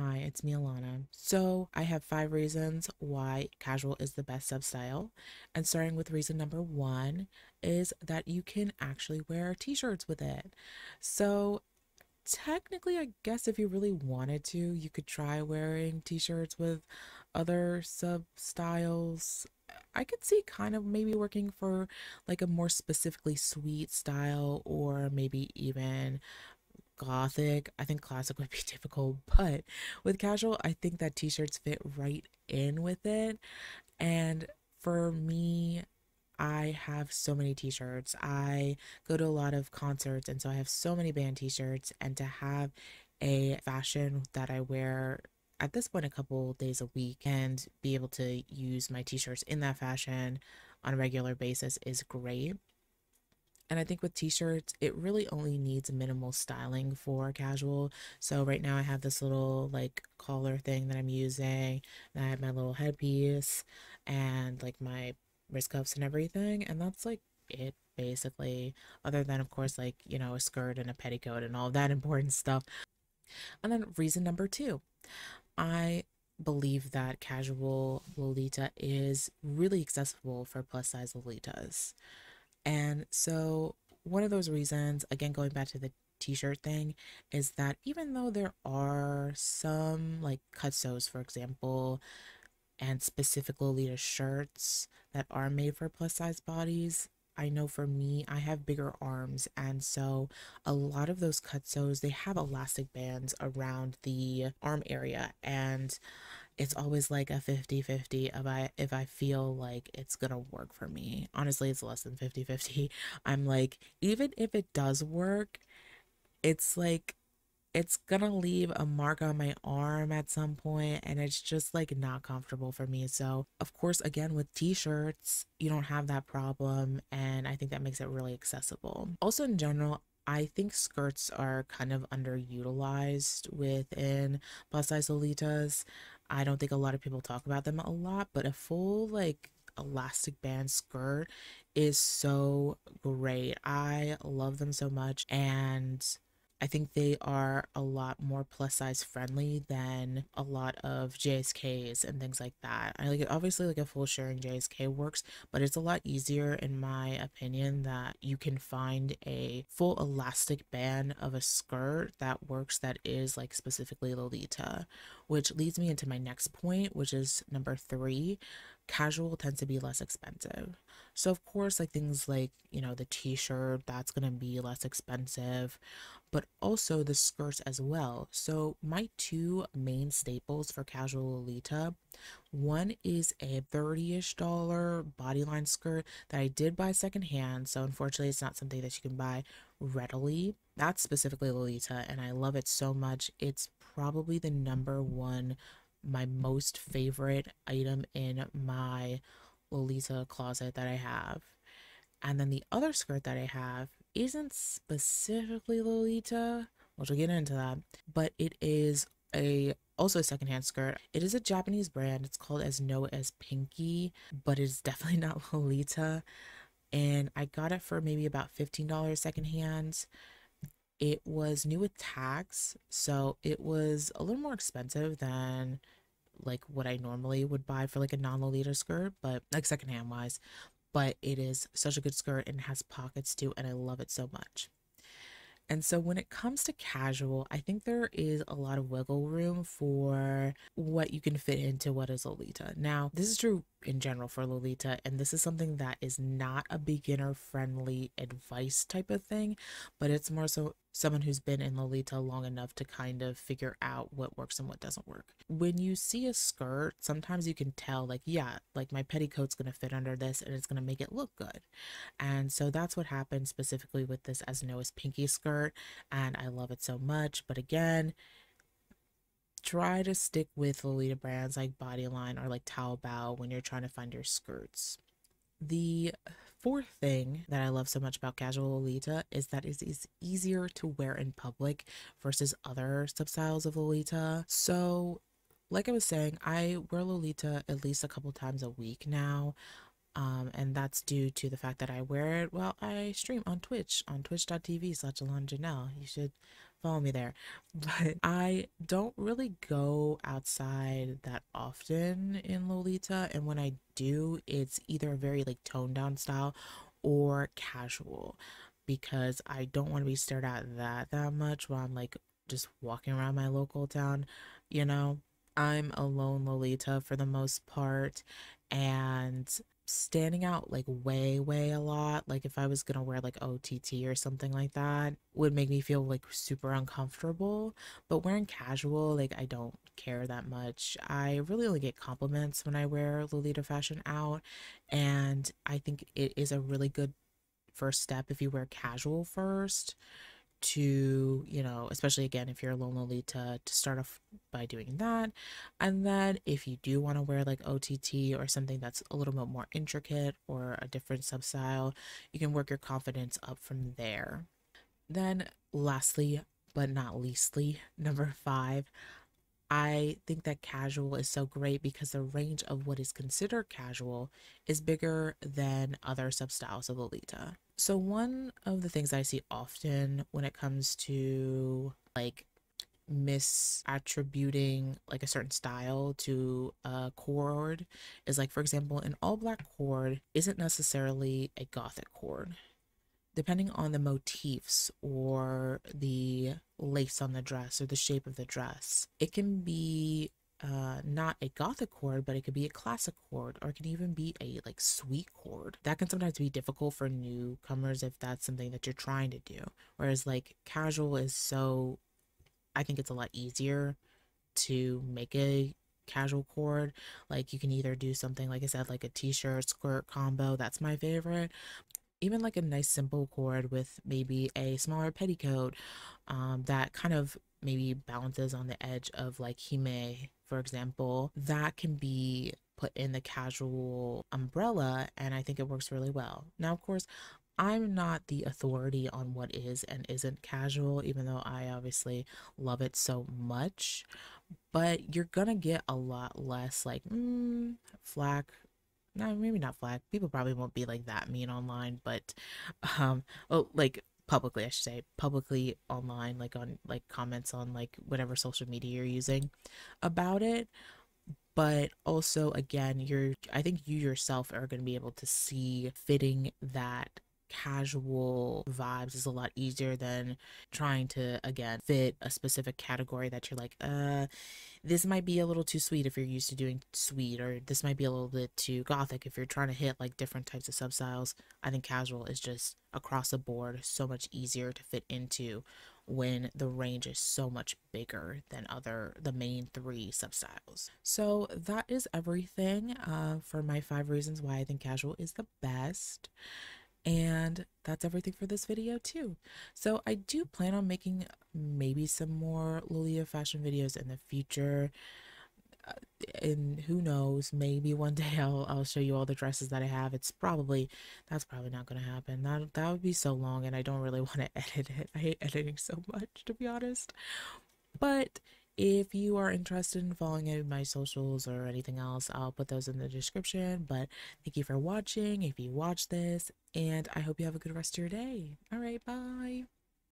Hi, it's me, Alana. So, I have 5 reasons why casual is the best sub-style. And starting with reason number one is that you can actually wear t-shirts with it. So, technically, I guess if you really wanted to, you could try wearing t-shirts with other sub-styles. I could see kind of maybe working for like a more specifically sweet style or maybe even gothic. I think classic would be difficult, but with casual, I think that t-shirts fit right in with it. And for me, I have so many t-shirts. I go to a lot of concerts, and so I have so many band t-shirts. And to have a fashion that I wear at this point a couple days a week and be able to use my t-shirts in that fashion on a regular basis is great. And I think with t-shirts, it really only needs minimal styling for casual. So right now I have this little like collar thing that I'm using, and I have my little headpiece and like my wrist cuffs and everything. And that's like it basically, other than of course like, a skirt and a petticoat and all that important stuff. And then reason number two, I believe that casual Lolita is really accessible for plus size Lolitas. And so, one of those reasons, again, going back to the t-shirt thing, is that even though there are some like cutsos, for example, and specific Lolita shirts that are made for plus size bodies, I know for me, I have bigger arms, and so a lot of those cutsos, they have elastic bands around the arm area, and it's always like a 50-50 if I feel like it's gonna work for me. Honestly, it's less than 50-50. I'm like, even if it does work, it's like it's gonna leave a mark on my arm at some point, and it's just like not comfortable for me. So of course, again, with t-shirts you don't have that problem, and I think that makes it really accessible. Also, in general, I think skirts are kind of underutilized within plus size Lolitas. I don't think a lot of people talk about them a lot, but a full like elastic band skirt is so great. I love them so much, and I think they are a lot more plus size friendly than a lot of JSKs and things like that. I like it, obviously like a full sharing JSK works, but it's a lot easier in my opinion that you can find a full elastic band of a skirt that works that is like specifically Lolita, which leads me into my next point, which is number three. Casual tends to be less expensive. So of course, like things like, the t-shirt, that's gonna be less expensive, but also the skirts as well. So my two main staples for casual Lolita, one is a 30-ish dollar bodyline skirt that I did buy secondhand. So unfortunately, it's not something that you can buy readily. That's specifically Lolita, and I love it so much. It's probably the number one, my most favorite item in my Lolita closet that I have. And then the other skirt that I have isn't specifically Lolita, which we'll get into that, but it is a also a secondhand skirt. It is a Japanese brand. It's called as No as Pinky, but it's definitely not Lolita. And I got it for maybe about $15 secondhand. It was new with tax, so it was a little more expensive than like what I normally would buy for like a non-Lolita skirt, but like secondhand wise, but it is such a good skirt and it has pockets too, and I love it so much. And so when it comes to casual, I think there is a lot of wiggle room for what you can fit into what is Lolita. Now, this is true in general for Lolita, and this is something that is not a beginner friendly advice type of thing, but it's more so someone who's been in Lolita long enough to kind of figure out what works and what doesn't work. When you see a skirt, sometimes you can tell, like, yeah, like my petticoat's gonna fit under this and it's gonna make it look good. And so that's what happened specifically with this As Noah's Pinky skirt, and I love it so much. But again, try to stick with Lolita brands like Bodyline or like Taobao when you're trying to find your skirts. The fourth thing that I love so much about casual Lolita is that it is easier to wear in public versus other substyles of Lolita. So, like I was saying, I wear Lolita at least a couple times a week now. And that's due to the fact that I wear it while I stream on Twitch, on twitch.tv/AlonJanelle. You should follow me there. But I don't really go outside that often in Lolita, and when I do, it's either a very like toned down style or casual because I don't want to be stared at that much while I'm like just walking around my local town, you know. I'm a lone Lolita for the most part, and standing out like way a lot, like if I was gonna wear like OTT or something like that, would make me feel like super uncomfortable. But wearing casual, like I don't care that much. I really only get compliments when I wear Lolita fashion out, and I think it is a really good first step if you wear casual first to, you know, especially again if you're a lone Lolita, to start off by doing that. And then if you do want to wear like OTT or something that's a little bit more intricate or a different sub style, you can work your confidence up from there. Then lastly but not leastly, number 5, I think that casual is so great because the range of what is considered casual is bigger than other substyles of Lolita. So one of the things I see often when it comes to like misattributing like a certain style to a chord is like, for example, an all black chord isn't necessarily a gothic chord. Depending on the motifs or the lace on the dress or the shape of the dress, it can be not a gothic chord, but it could be a classic chord, or it can even be a like sweet chord. That can sometimes be difficult for newcomers if that's something that you're trying to do. Whereas like casual is so, I think it's a lot easier to make a casual chord. Like you can either do something like I said, like a t-shirt skirt combo. That's my favorite. Even like a nice simple chord with maybe a smaller petticoat, that kind of maybe balances on the edge of like hime, for example, that can be put in the casual umbrella, and I think it works really well. Now, of course, I'm not the authority on what is and isn't casual, even though I obviously love it so much. But you're gonna get a lot less like flack. No, maybe not flag. People probably won't be like that mean online, but well, like publicly, I should say, publicly online, like on like comments on like whatever social media you're using about it. But also, again, I think you yourself are going to be able to see fitting that casual vibes is a lot easier than trying to again fit a specific category that you're like, this might be a little too sweet if you're used to doing sweet, or this might be a little bit too gothic if you're trying to hit like different types of substyles. I think casual is just across the board so much easier to fit into when the range is so much bigger than the main 3 substyles. So that is everything for my 5 reasons why I think casual is the best. And that's everything for this video too. So I do plan on making maybe some more Lolita fashion videos in the future. And who knows, maybe one day I'll show you all the dresses that I have. That's probably not gonna happen. That would be so long, and I don't really want to edit it. I hate editing so much, to be honest. But if you are interested in following any of my socials or anything else, I'll put those in the description. But thank you for watching if you watch this, and I hope you have a good rest of your day. All right, bye.